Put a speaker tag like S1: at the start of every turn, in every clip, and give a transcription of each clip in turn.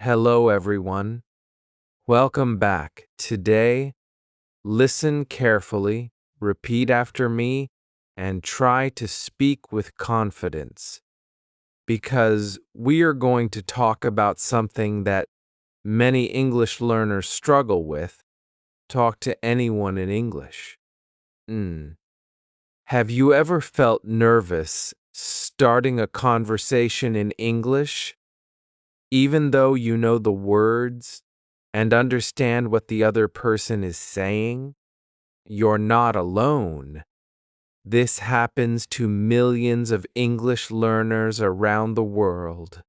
S1: Hello, everyone. Welcome back. Today, listen carefully, repeat after me, and try to speak with confidence because we are going to talk about something that many English learners struggle with. Talk to anyone in English. Have you ever felt nervous starting a conversation in English, even though you know the words and understand what the other person is saying? You're not alone. This happens to millions of English learners around the world.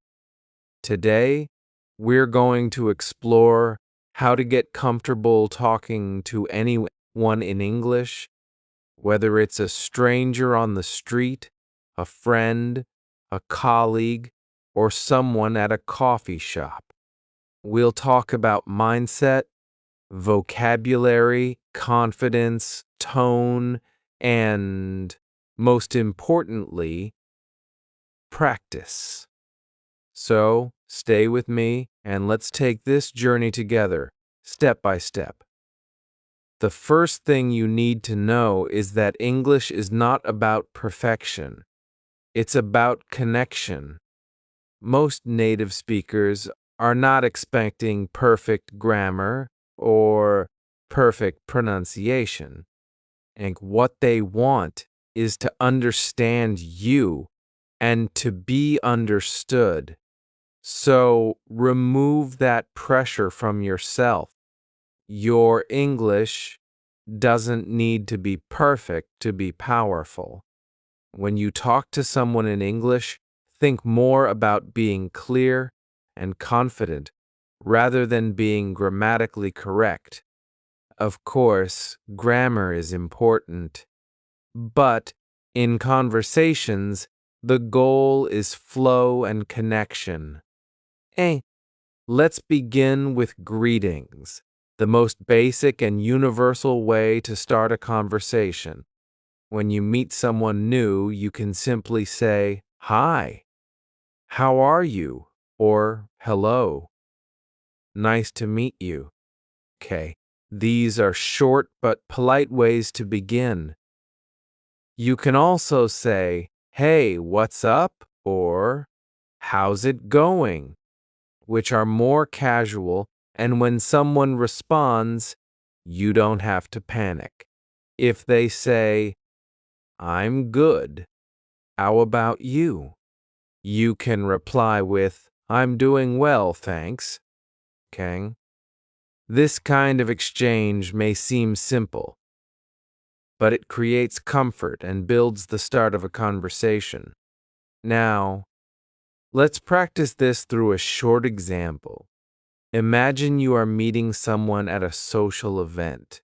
S1: Today, we're going to explore how to get comfortable talking to anyone in English, whether it's a stranger on the street, a friend, a colleague, or someone at a coffee shop. We'll talk about mindset, vocabulary, confidence, tone, and, most importantly, practice. So, stay with me and let's take this journey together, step by step. The first thing you need to know is that English is not about perfection. It's about connection. Most native speakers are not expecting perfect grammar or perfect pronunciation. And what they want is to understand you and to be understood. So remove that pressure from yourself. Your English doesn't need to be perfect to be powerful. When you talk to someone in English, think more about being clear and confident rather than being grammatically correct. Of course, grammar is important, but in conversations, the goal is flow and connection. Let's begin with greetings, the most basic and universal way to start a conversation. When you meet someone new, you can simply say, "Hi, how are you?" or "Hello, nice to meet you." Okay, these are short but polite ways to begin. You can also say, "Hey, what's up?" or "How's it going?" which are more casual, and when someone responds, you don't have to panic. If they say, "I'm good, how about you?" you can reply with, "I'm doing well, thanks." Okay? This kind of exchange may seem simple, but it creates comfort and builds the start of a conversation. Now, let's practice this through a short example. Imagine you are meeting someone at a social event.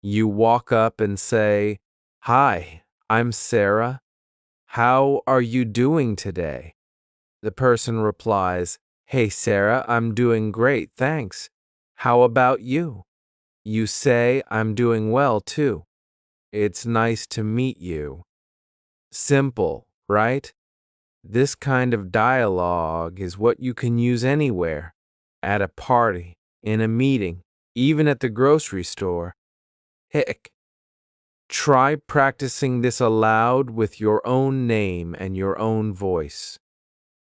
S1: You walk up and say, "Hi, I'm Sarah. How are you doing today?" The person replies, "Hey Sarah, I'm doing great, thanks. How about you?" You say, "I'm doing well too. It's nice to meet you." Simple, right? This kind of dialogue is what you can use anywhere, at a party, in a meeting, even at the grocery store. Heck, try practicing this aloud with your own name and your own voice.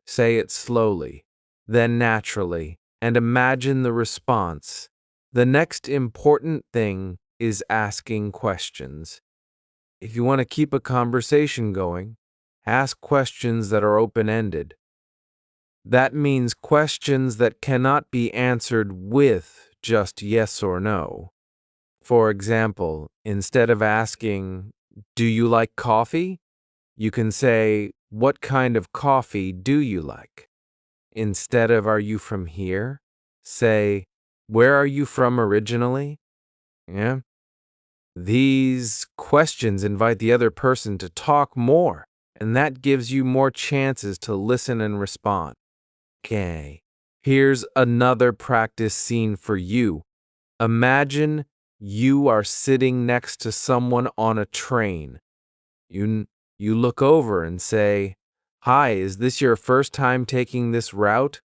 S1: Say it slowly, then naturally, and imagine the response. The next important thing is asking questions. If you want to keep a conversation going, ask questions that are open-ended. That means questions that cannot be answered with just yes or no. For example, instead of asking, "Do you like coffee?" you can say, "What kind of coffee do you like?" Instead of "Are you from here?" say, "Where are you from originally?" Yeah? These questions invite the other person to talk more, and that gives you more chances to listen and respond. Okay, here's another practice scene for you. Imagine you are sitting next to someone on a train. You look over and say, "Hi, is this your first time taking this route?"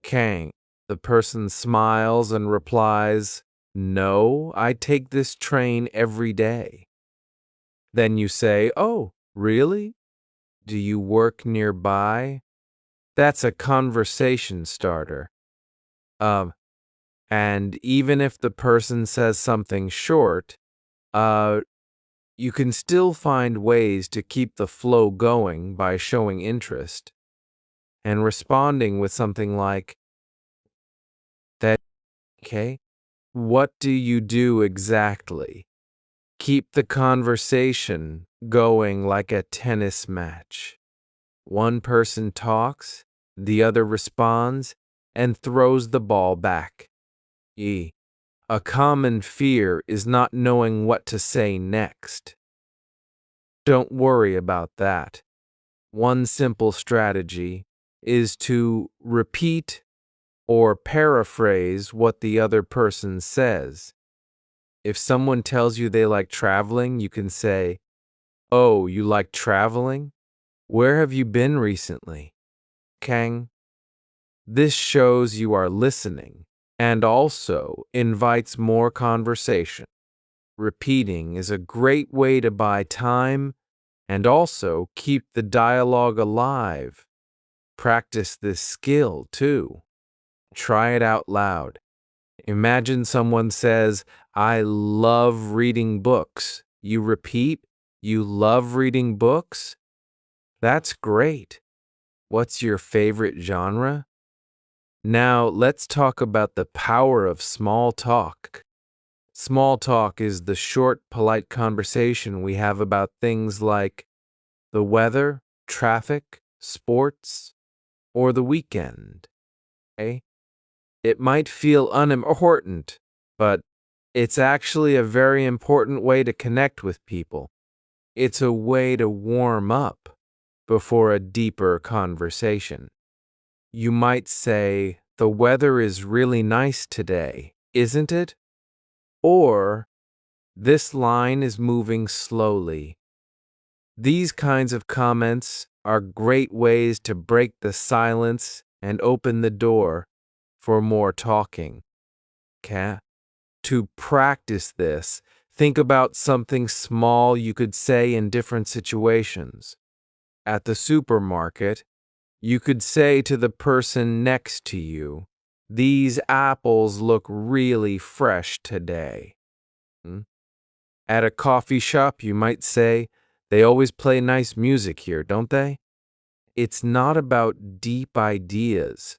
S1: Kang. The person smiles and replies, "No, I take this train every day." Then you say, "Oh, really? Do you work nearby?" That's a conversation starter. Um, and even if the person says something short, uh, you can still find ways to keep the flow going by showing interest and responding with something like, "That okay? What do you do exactly?" Keep the conversation going like a tennis match. One person talks, the other responds, and throws the ball back. A common fear is not knowing what to say next. Don't worry about that. One simple strategy is to repeat or paraphrase what the other person says. If someone tells you they like traveling, you can say, "Oh, you like traveling? Where have you been recently?" Kang. This shows you are listening and also invites more conversation. Repeating is a great way to buy time and also keep the dialogue alive. Practice this skill too. Try it out loud. Imagine someone says, "I love reading books." You repeat, "You love reading books?" That's great. What's your favorite genre? Now let's talk about the power of small talk. Small talk is the short, polite conversation we have about things like the weather, traffic, sports, or the weekend. Okay? It might feel unimportant, but it's actually a very important way to connect with people. It's a way to warm up before a deeper conversation. You might say, "The weather is really nice today, isn't it?" Or, "This line is moving slowly." These kinds of comments are great ways to break the silence and open the door for more talking. To practice this, think about something small you could say in different situations. At the supermarket, you could say to the person next to you, "These apples look really fresh today." Hmm? At a coffee shop, you might say, "They always play nice music here, don't they?" It's not about deep ideas.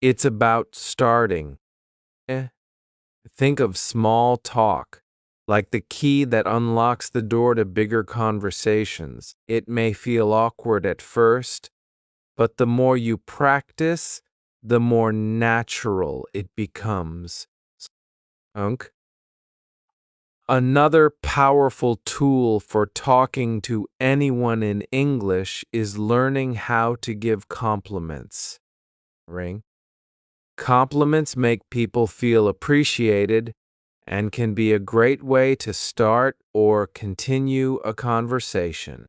S1: It's about starting. Think of small talk, like the key that unlocks the door to bigger conversations. It may feel awkward at first, but the more you practice, the more natural it becomes. Unk. Another powerful tool for talking to anyone in English is learning how to give compliments. Ring. Compliments make people feel appreciated and can be a great way to start or continue a conversation.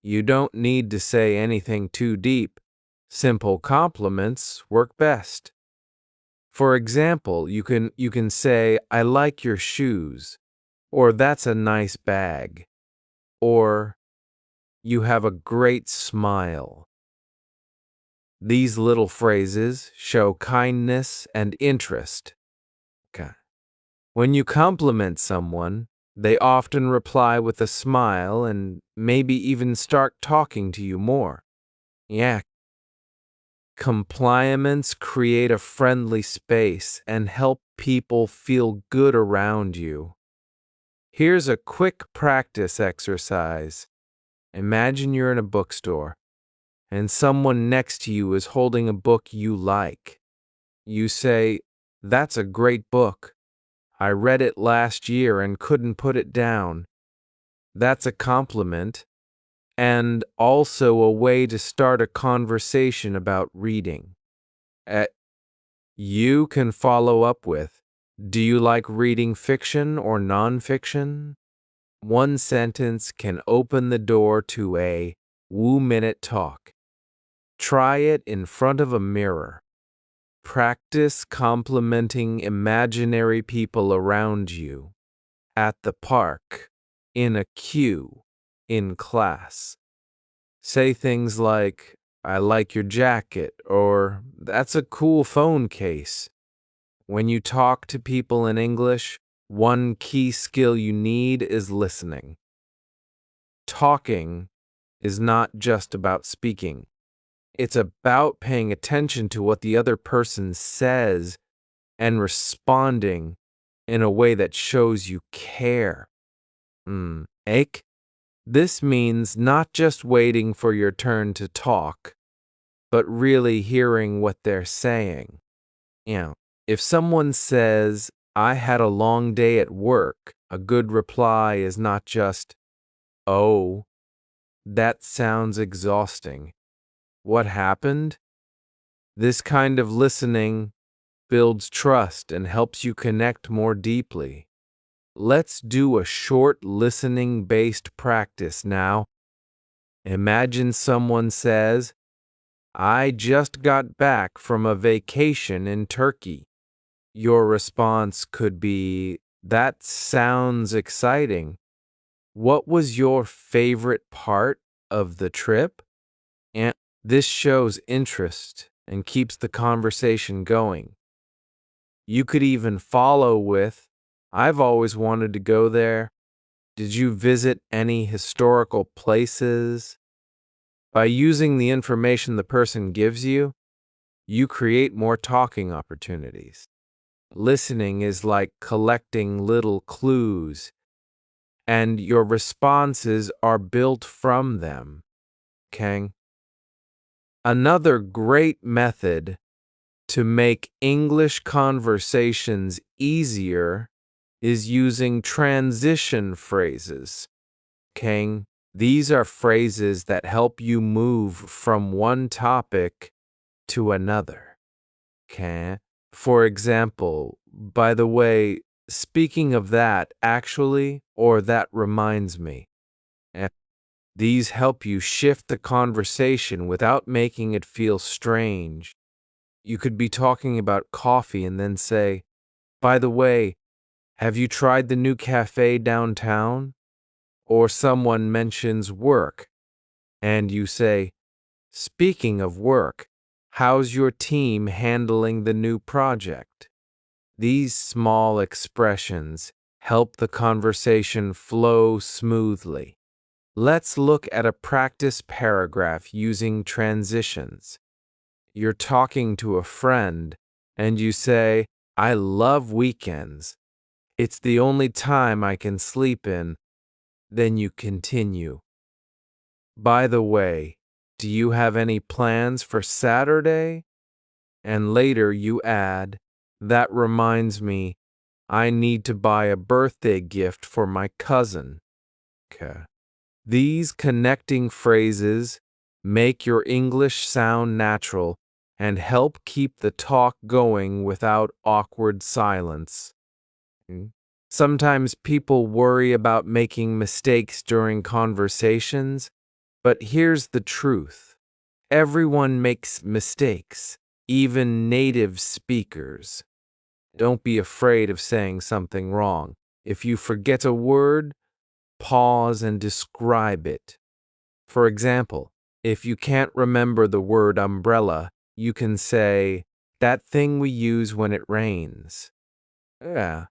S1: You don't need to say anything too deep. Simple compliments work best. For example, you can say, "I like your shoes," or "That's a nice bag," or "You have a great smile." These little phrases show kindness and interest. Okay. When you compliment someone, they often reply with a smile and maybe even start talking to you more. Yeah. Compliments create a friendly space and help people feel good around you. Here's a quick practice exercise. Imagine you're in a bookstore and someone next to you is holding a book you like. You say, "That's a great book. I read it last year and couldn't put it down." That's a compliment and also a way to start a conversation about reading. Uh, you can follow up with, "Do you like reading fiction or nonfiction?" One sentence can open the door to a woo-minute talk. Try it in front of a mirror. Practice complimenting imaginary people around you, at the park, in a queue, in class. Say things like, I like your jacket, or that's a cool phone case. When you talk to people in English, one key skill you need is listening. Talking is not just about speaking. It's about paying attention to what the other person says and responding in a way that shows you care. Ache? This means not just waiting for your turn to talk, but really hearing what they're saying. If someone says, I had a long day at work, a good reply is not just, oh, that sounds exhausting. What happened? This kind of listening builds trust and helps you connect more deeply. Let's do a short listening-based practice now. Imagine someone says, I just got back from a vacation in Turkey. Your response could be, that sounds exciting. What was your favorite part of the trip? And this shows interest and keeps the conversation going. You could even follow with, I've always wanted to go there. Did you visit any historical places? By using the information the person gives you, you create more talking opportunities. Listening is like collecting little clues, and your responses are built from them. Okay? Another great method to make English conversations easier is using transition phrases. Okay? These are phrases that help you move from one topic to another. Okay? For example, by the way, speaking of that, actually, or that reminds me. eh, These help you shift the conversation without making it feel strange. You could be talking about coffee and then say, by the way, have you tried the new cafe downtown? Or someone mentions work, and you say, speaking of work, how's your team handling the new project? These small expressions help the conversation flow smoothly. Let's look at a practice paragraph using transitions. You're talking to a friend, and you say, I love weekends. It's the only time I can sleep in. Then you continue. By the way, do you have any plans for Saturday? And later you add, that reminds me, I need to buy a birthday gift for my cousin. Okay. These connecting phrases make your English sound natural and help keep the talk going without awkward silence. Sometimes people worry about making mistakes during conversations, but here's the truth. Everyone makes mistakes, even native speakers. Don't be afraid of saying something wrong. If you forget a word, pause and describe it. For example, if you can't remember the word umbrella, you can say, that thing we use when it rains. Yeah,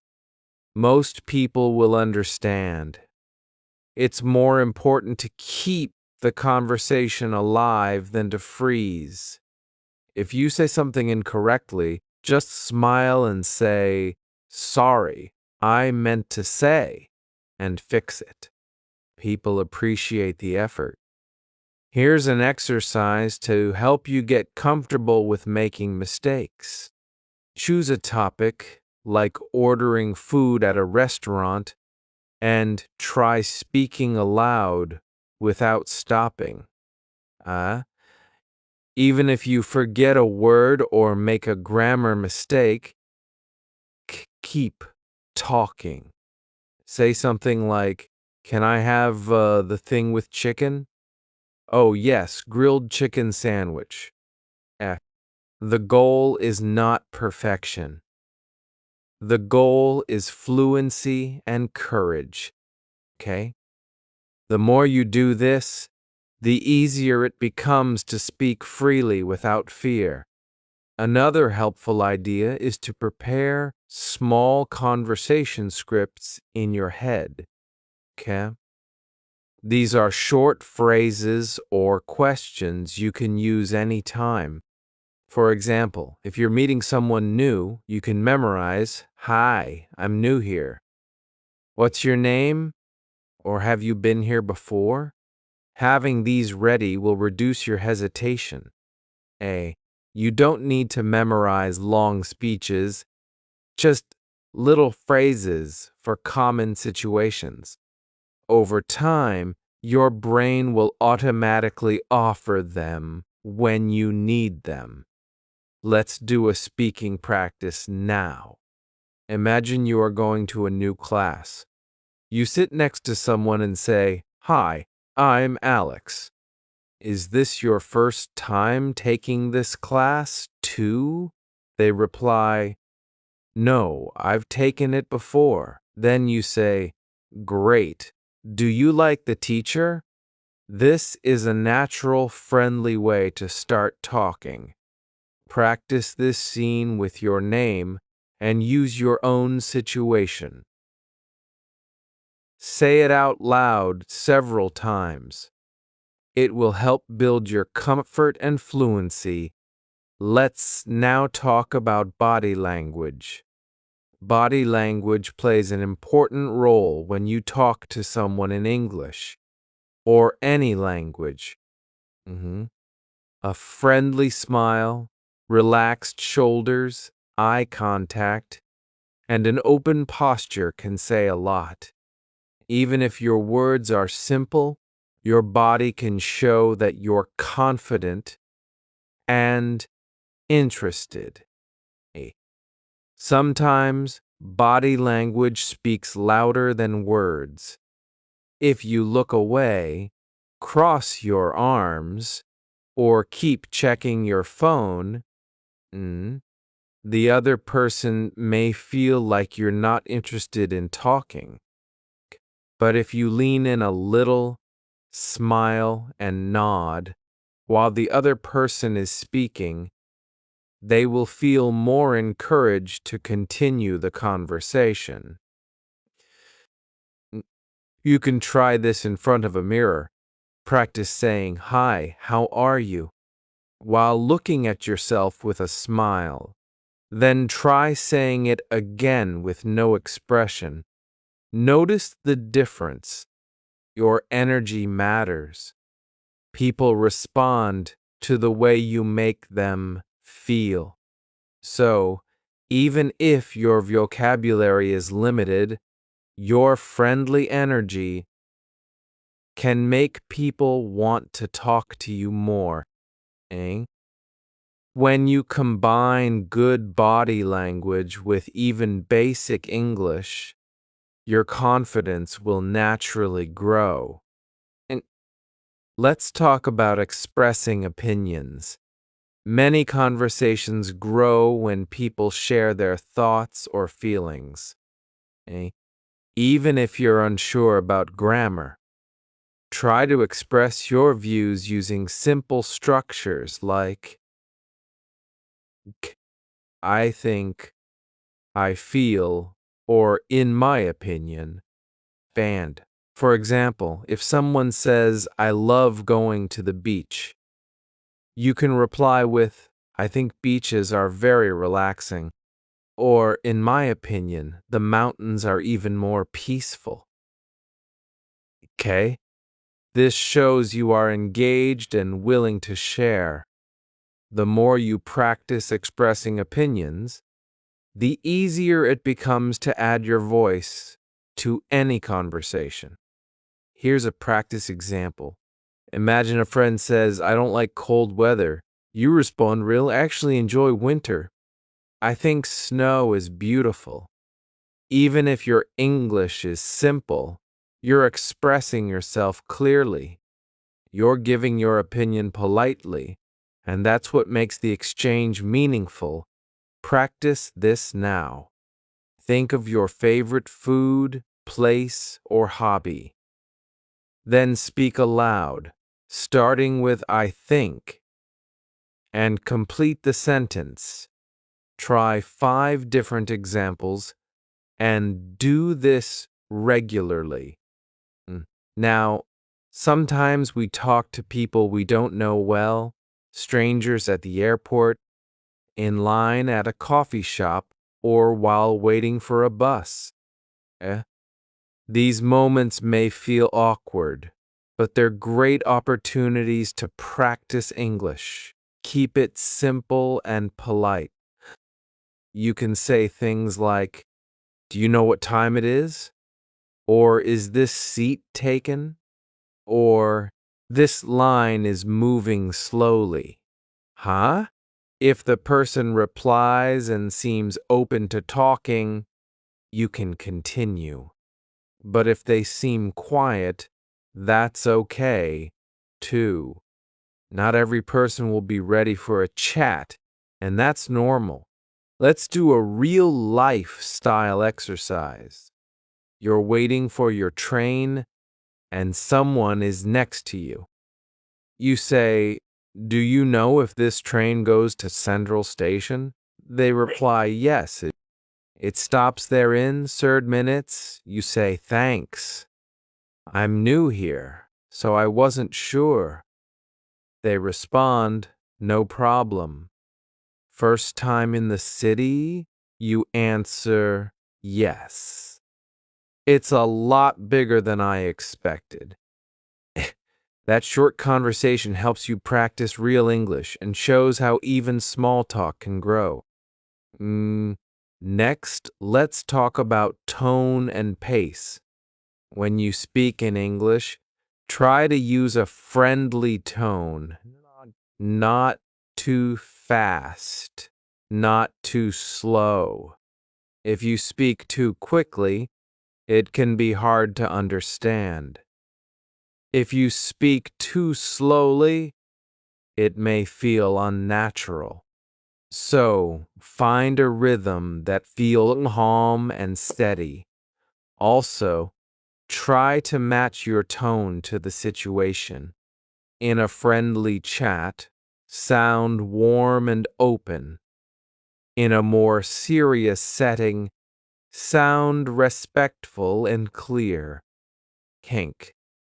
S1: most people will understand. It's more important to keep the conversation alive than to freeze. If you say something incorrectly, just smile and say, sorry, I meant to say, and fix it. People appreciate the effort. Here's an exercise to help you get comfortable with making mistakes. Choose a topic, like ordering food at a restaurant, and try speaking aloud without stopping. Even if you forget a word or make a grammar mistake, keep talking. Say something like, can I have the thing with chicken? Oh, yes, grilled chicken sandwich. The goal is not perfection. The goal is fluency and courage. Okay? The more you do this, the easier it becomes to speak freely without fear. Another helpful idea is to prepare small conversation scripts in your head. Okay? These are short phrases or questions you can use anytime. For example, if you're meeting someone new, you can memorize, "Hi, I'm new here. What's your name?" Or "Have you been here before?" Having these ready will reduce your hesitation. A. You don't need to memorize long speeches, just little phrases for common situations. Over time, your brain will automatically offer them when you need them. Let's do a speaking practice now. Imagine you are going to a new class. You sit next to someone and say, "Hi, I'm Alex. Is this your first time taking this class, too?" They reply, "No, I've taken it before." Then you say, "Great. Do you like the teacher?" This is a natural, friendly way to start talking. Practice this scene with your name and use your own situation. Say it out loud several times. It will help build your comfort and fluency. Let's now talk about body language. Body language plays an important role when you talk to someone in English or any language. A friendly smile, relaxed shoulders, eye contact, and an open posture can say a lot. Even if your words are simple, your body can show that you're confident and interested. Sometimes body language speaks louder than words. If you look away, cross your arms, or keep checking your phone, the other person may feel like you're not interested in talking. But if you lean in a little, smile, and nod while the other person is speaking, they will feel more encouraged to continue the conversation. You can try this in front of a mirror. Practice saying, "Hi, how are you?" while looking at yourself with a smile. Then try saying it again with no expression. Notice the difference. Your energy matters. People respond to the way you make them feel. So, even if your vocabulary is limited, your friendly energy can make people want to talk to you more. When you combine good body language with even basic English, your confidence will naturally grow. And let's talk about expressing opinions. Many conversations grow when people share their thoughts or feelings. Even if you're unsure about grammar, try to express your views using simple structures like "I think," "I feel," or "in my opinion." Band. For example, if someone says, "I love going to the beach," you can reply with, "I think beaches are very relaxing," or "In my opinion, the mountains are even more peaceful." Okay? This shows you are engaged and willing to share. The more you practice expressing opinions, the easier it becomes to add your voice to any conversation. Here's a practice example. Imagine a friend says, "I don't like cold weather." You respond, "Really, I actually enjoy winter. I think snow is beautiful." Even if your English is simple, you're expressing yourself clearly. You're giving your opinion politely, And that's what makes the exchange meaningful. Practice this now. Think of your favorite food, place, or hobby. Then speak aloud, starting with I think, and complete the sentence. Try 5 different examples and do this regularly. Now, sometimes we talk to people we don't know well, strangers at the airport, in line at a coffee shop, or while waiting for a bus. These moments may feel awkward, but they're great opportunities to practice English. Keep it simple and polite. You can say things like, "Do you know what time it is?" Or "Is this seat taken?" Or "This line is moving slowly." Huh? If the person replies and seems open to talking, you can continue. But if they seem quiet, that's okay, too. Not every person will be ready for a chat, and that's normal. Let's do a real life style exercise. You're waiting for your train, and someone is next to you. You say, "Do you know if this train goes to Central Station?" They reply, "Yes, it stops there in 30 minutes." You say, "Thanks. I'm new here, so I wasn't sure." They respond, "No problem." "First time in the city?" You answer, "Yes." "It's a lot bigger than I expected." That short conversation helps you practice real English and shows how even small talk can grow. Next, let's talk about tone and pace. When you speak in English, try to use a friendly tone, not too fast, not too slow. If you speak too quickly, it can be hard to understand. If you speak too slowly, it may feel unnatural. So, find a rhythm that feels calm and steady. Also, try to match your tone to the situation. In a friendly chat, sound warm and open. In a more serious setting, sound respectful and clear. Kink.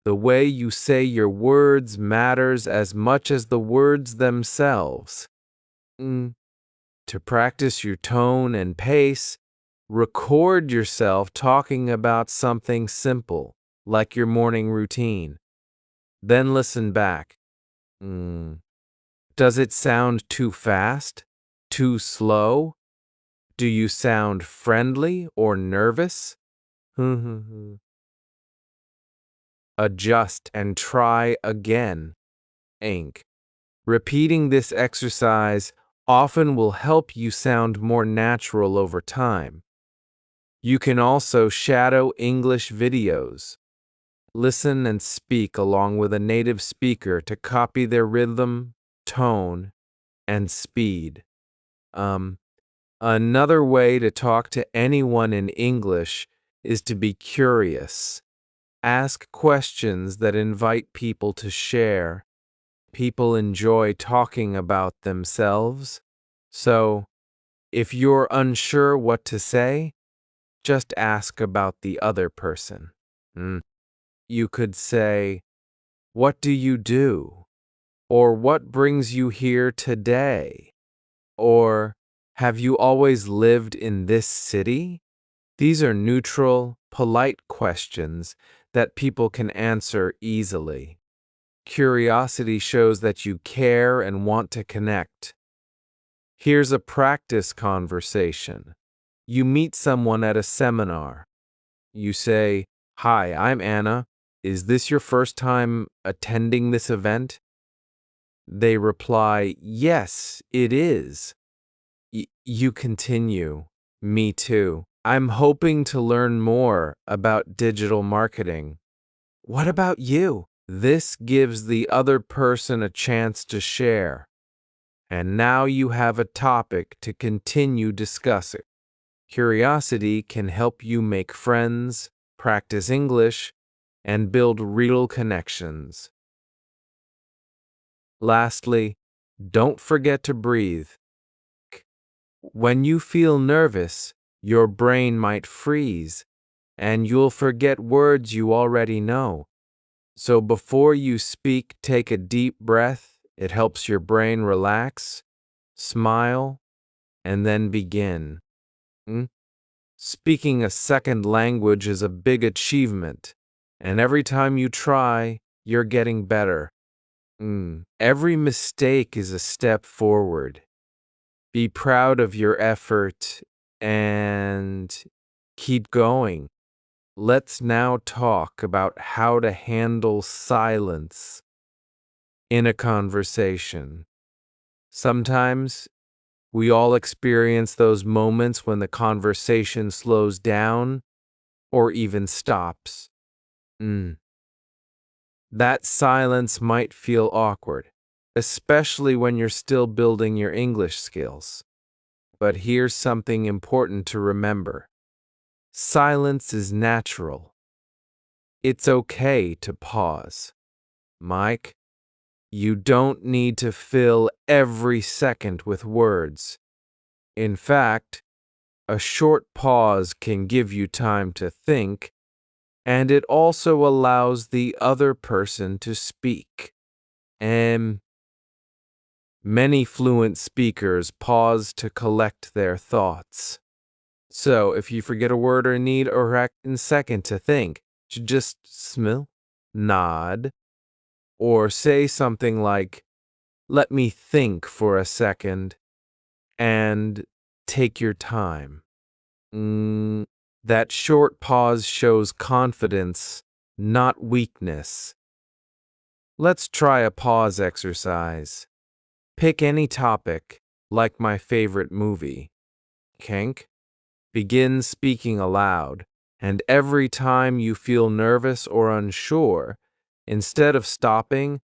S1: The way you say your words matters as much as the words themselves. To practice your tone and pace, record yourself talking about something simple, like your morning routine. Then listen back. Does it sound too fast? Too slow? Do you sound friendly or nervous? Adjust and try again. Repeating this exercise often will help you sound more natural over time. You can also shadow English videos. Listen and speak along with a native speaker to copy their rhythm, tone, and speed. Another way to talk to anyone in English is to be curious. Ask questions that invite people to share. People enjoy talking about themselves. So, if you're unsure what to say, just ask about the other person. You could say, "What do you do?" Or "What brings you here today?" Or "Have you always lived in this city?" These are neutral, polite questions that people can answer easily. Curiosity shows that you care and want to connect. Here's a practice conversation. You meet someone at a seminar. You say, "Hi, I'm Anna. Is this your first time attending this event?" They reply, "Yes, it is." You continue, "Me too. I'm hoping to learn more about digital marketing." "What about you?" This gives the other person a chance to share. and now you have a topic to continue discussing. Curiosity can help you make friends, practice English, and build real connections. Lastly, don't forget to breathe. When you feel nervous, your brain might freeze, and you'll forget words you already know. So before you speak, take a deep breath. It helps your brain relax, smile, and then begin. Speaking a second language is a big achievement, and every time you try, you're getting better. Every mistake is a step forward. Be proud of your effort and keep going. Let's now talk about how to handle silence in a conversation. Sometimes we all experience those moments when the conversation slows down or even stops. That silence might feel awkward, especially when you're still building your English skills. But here's something important to remember. Silence is natural. It's okay to pause. Mike, you don't need to fill every second with words. In fact, a short pause can give you time to think, and it also allows the other person to speak. Many fluent speakers pause to collect their thoughts. So if you forget a word or need a second to think, just smile, nod, or say something like, "Let me think for a second," and take your time. That short pause shows confidence, not weakness. Let's try a pause exercise. Pick any topic, like my favorite movie. Kank, begin speaking aloud, and every time you feel nervous or unsure, instead of stopping,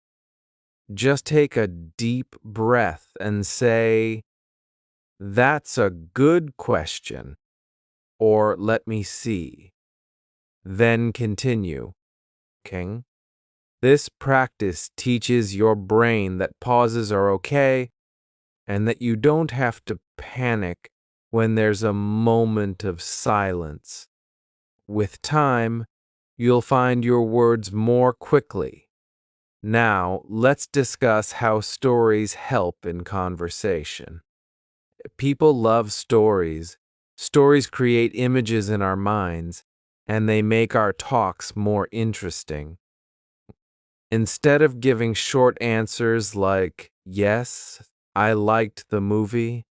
S1: just take a deep breath and say, "That's a good question," or "Let me see." Then continue. King. This practice teaches your brain that pauses are okay and that you don't have to panic when there's a moment of silence. With time, you'll find your words more quickly. Now, let's discuss how stories help in conversation. People love stories. Stories create images in our minds, and they make our talks more interesting. Instead of giving short answers like, "Yes, I liked the movie,"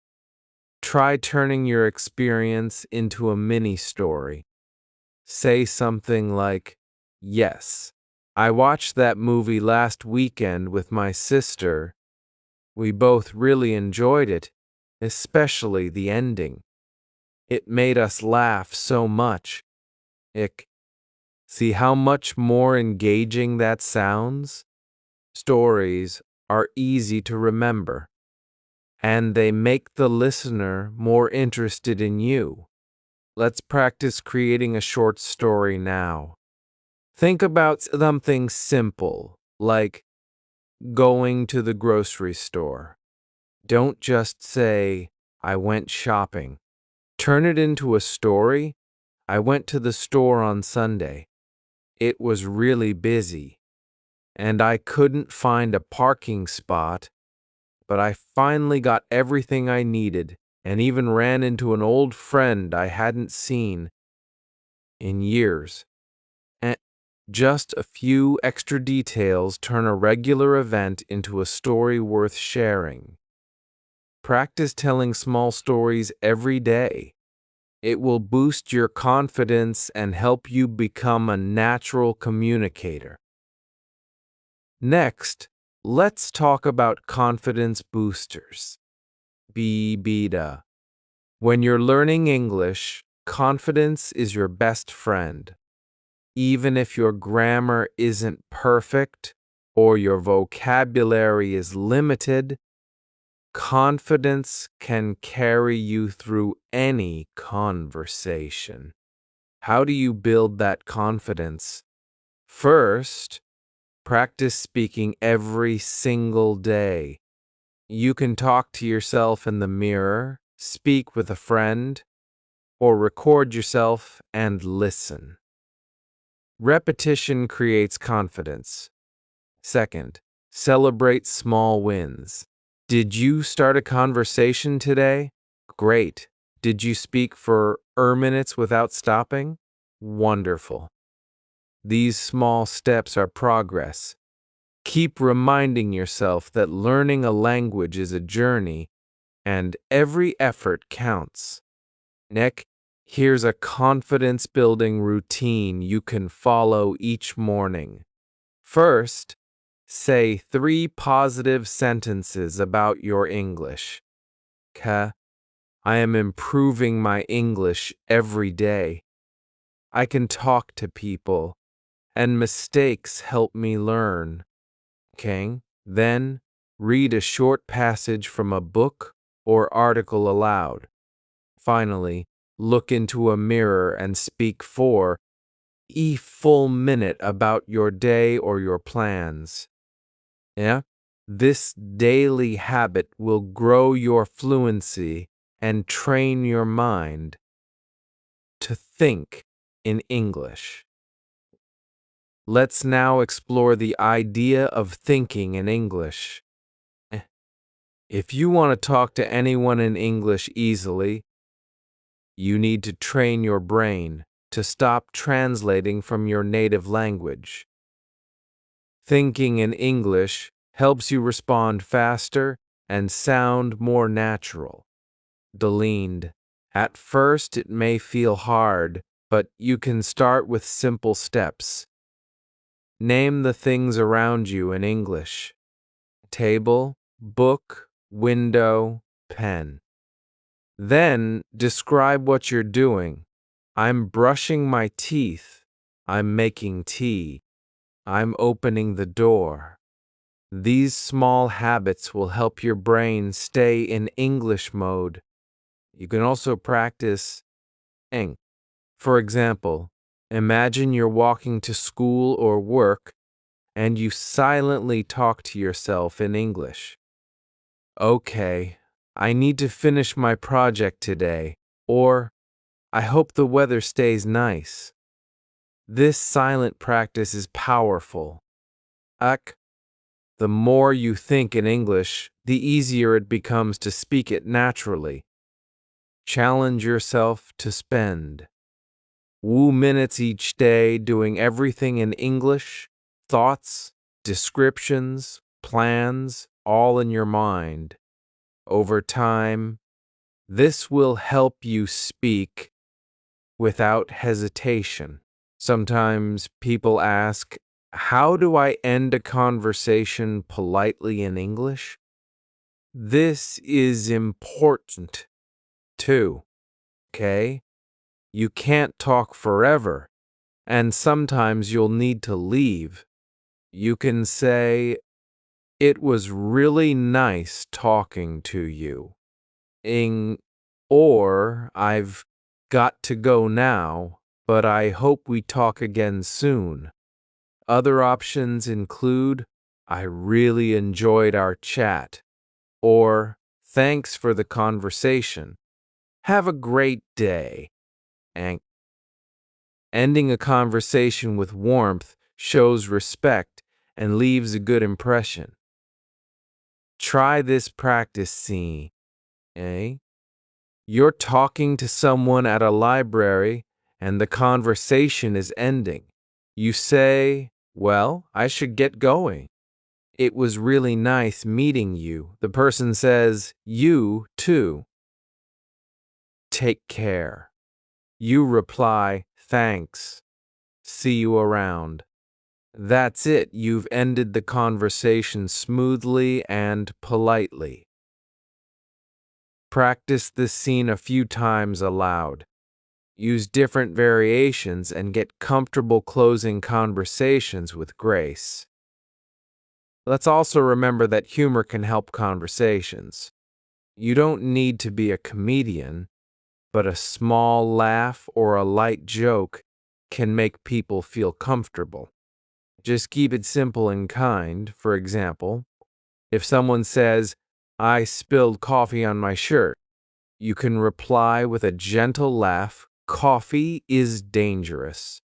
S1: try turning your experience into a mini story. Say something like, "Yes, I watched that movie last weekend with my sister. We both really enjoyed it, especially the ending. It made us laugh so much." See how much more engaging that sounds? Stories are easy to remember, and they make the listener more interested in you. Let's practice creating a short story now. Think about something simple, like going to the grocery store. Don't just say, "I went shopping." Turn it into a story. "I went to the store on Sunday. It was really busy, and I couldn't find a parking spot, but I finally got everything I needed and even ran into an old friend I hadn't seen in years." And just a few extra details turn a regular event into a story worth sharing. Practice telling small stories every day. It will boost your confidence and help you become a natural communicator. Next, let's talk about confidence boosters. Beta. When you're learning English, confidence is your best friend. Even if your grammar isn't perfect or your vocabulary is limited, Confidence can carry you through any conversation. How do you build that confidence? First, practice speaking every single day. You can talk to yourself in the mirror, speak with a friend, or record yourself and listen. Repetition creates confidence. Second, celebrate small wins. Did you start a conversation today? Great. Did you speak for minutes without stopping? Wonderful. These small steps are progress. Keep reminding yourself that learning a language is a journey and every effort counts. Next, here's a confidence-building routine you can follow each morning. First, say 3 positive sentences about your English. I am improving my English every day. I can talk to people, and mistakes help me learn. Then, read a short passage from a book or article aloud. Finally, look into a mirror and speak for a full minute about your day or your plans. This daily habit will grow your fluency and train your mind to think in English. Let's now explore the idea of thinking in English. If you want to talk to anyone in English easily, you need to train your brain to stop translating from your native language. Thinking in English helps you respond faster and sound more natural. Delineed. At first it may feel hard, but you can start with simple steps. Name the things around you in English. Table, book, window, pen. Then describe what you're doing. I'm brushing my teeth. I'm making tea. I'm opening the door. These small habits will help your brain stay in English mode. You can also practice ing. For example, imagine you're walking to school or work and you silently talk to yourself in English. Okay, I need to finish my project today, or I hope the weather stays nice. This silent practice is powerful. The more you think in English, the easier it becomes to speak it naturally. Challenge yourself to spend minutes each day doing everything in English, thoughts, descriptions, plans, all in your mind. Over time, this will help you speak without hesitation. Sometimes people ask, how do I end a conversation politely in English? This is important too, okay? You can't talk forever, and sometimes you'll need to leave. You can say, it was really nice talking to you. Or I've got to go now, but I hope we talk again soon. Other options include, I really enjoyed our chat, or thanks for the conversation. Have a great day. Ending a conversation with warmth shows respect and leaves a good impression. Try this practice scene. You're talking to someone at a library and the conversation is ending. You say, well, I should get going. It was really nice meeting you. The person says, you too. Take care. You reply, thanks. See you around. That's it. You've ended the conversation smoothly and politely. Practice this scene a few times aloud. Use different variations and get comfortable closing conversations with grace. Let's also remember that humor can help conversations. You don't need to be a comedian, but a small laugh or a light joke can make people feel comfortable. Just keep it simple and kind. For example, if someone says, "I spilled coffee on my shirt," you can reply with a gentle laugh, "Coffee is dangerous.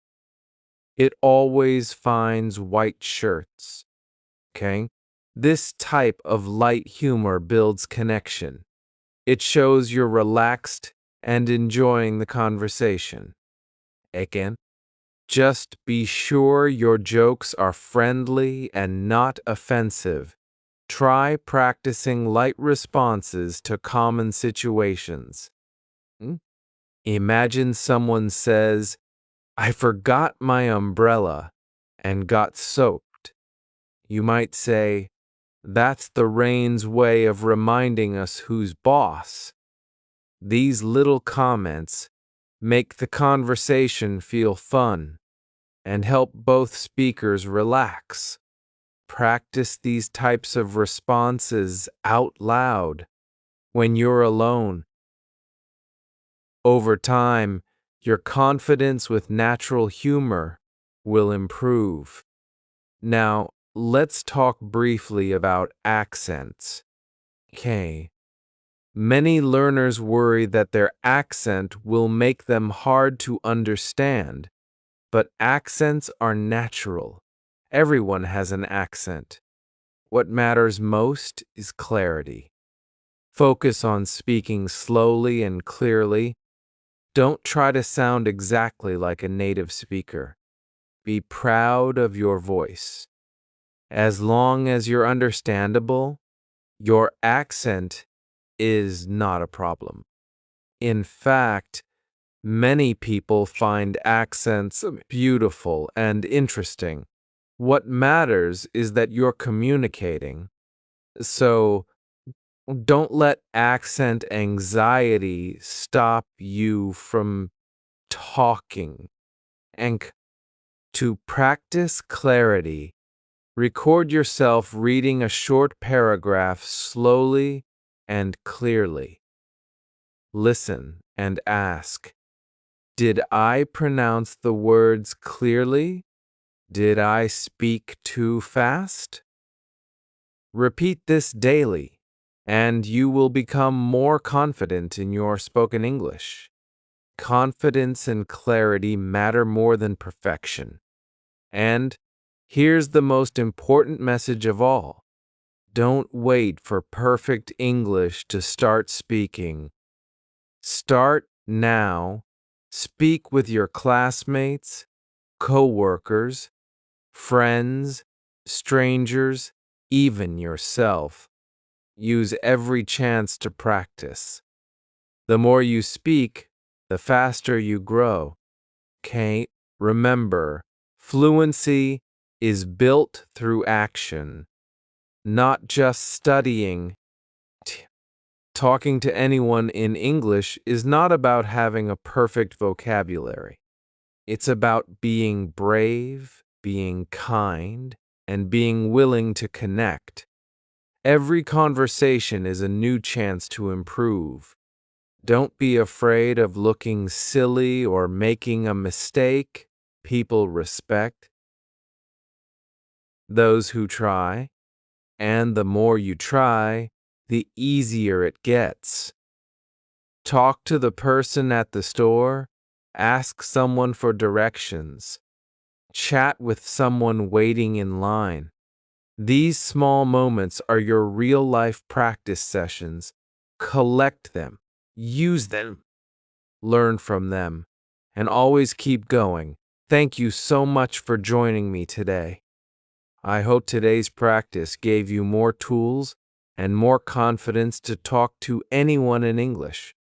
S1: It always finds white shirts." Okay? This type of light humor builds connection. It shows you're relaxed and enjoying the conversation. Again, just be sure your jokes are friendly and not offensive. Try practicing light responses to common situations. Hmm? Imagine someone says, "I forgot my umbrella and got soaked." You might say, "That's the rain's way of reminding us who's boss." These little comments make the conversation feel fun and help both speakers relax. Practice these types of responses out loud when you're alone. Over time, your confidence with natural humor will improve. Now, let's talk briefly about accents. Okay. Many learners worry that their accent will make them hard to understand, but accents are natural. Everyone has an accent. What matters most is clarity. Focus on speaking slowly and clearly. Don't try to sound exactly like a native speaker. Be proud of your voice. As long as you're understandable, your accent is not a problem. In fact, many people find accents beautiful and interesting. What matters is that you're communicating. So don't let accent anxiety stop you from talking. And to practice clarity, record yourself reading a short paragraph slowly and clearly. Listen and ask, "Did I pronounce the words clearly? Did I speak too fast?" Repeat this daily, and you will become more confident in your spoken English. Confidence and clarity matter more than perfection. And here's the most important message of all. Don't wait for perfect English to start speaking. Start now. Speak with your classmates, coworkers, friends, strangers, even yourself. Use every chance to practice. The more you speak, the faster you grow. Okay? Remember, fluency is built through action, not just studying. Talking to anyone in English is not about having a perfect vocabulary. It's about being brave, being kind, and being willing to connect. Every conversation is a new chance to improve. Don't be afraid of looking silly or making a mistake. People respect those who try, and the more you try, the easier it gets. Talk to the person at the store, ask someone for directions, chat with someone waiting in line. These small moments are your real-life practice sessions. Collect them, use them, learn from them, and always keep going. Thank you so much for joining me today. I hope today's practice gave you more tools and more confidence to talk to anyone in English.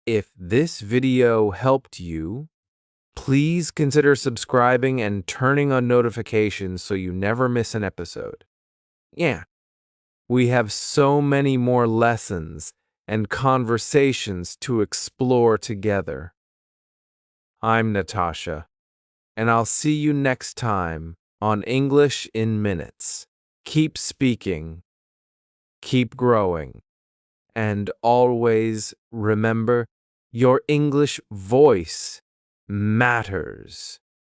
S1: If this video helped you, please consider subscribing and turning on notifications so you never miss an episode. Yeah, we have so many more lessons and conversations to explore together. I'm Natasha, and I'll see you next time on English in Minutes. Keep speaking, keep growing, And always remember, your English voice matters.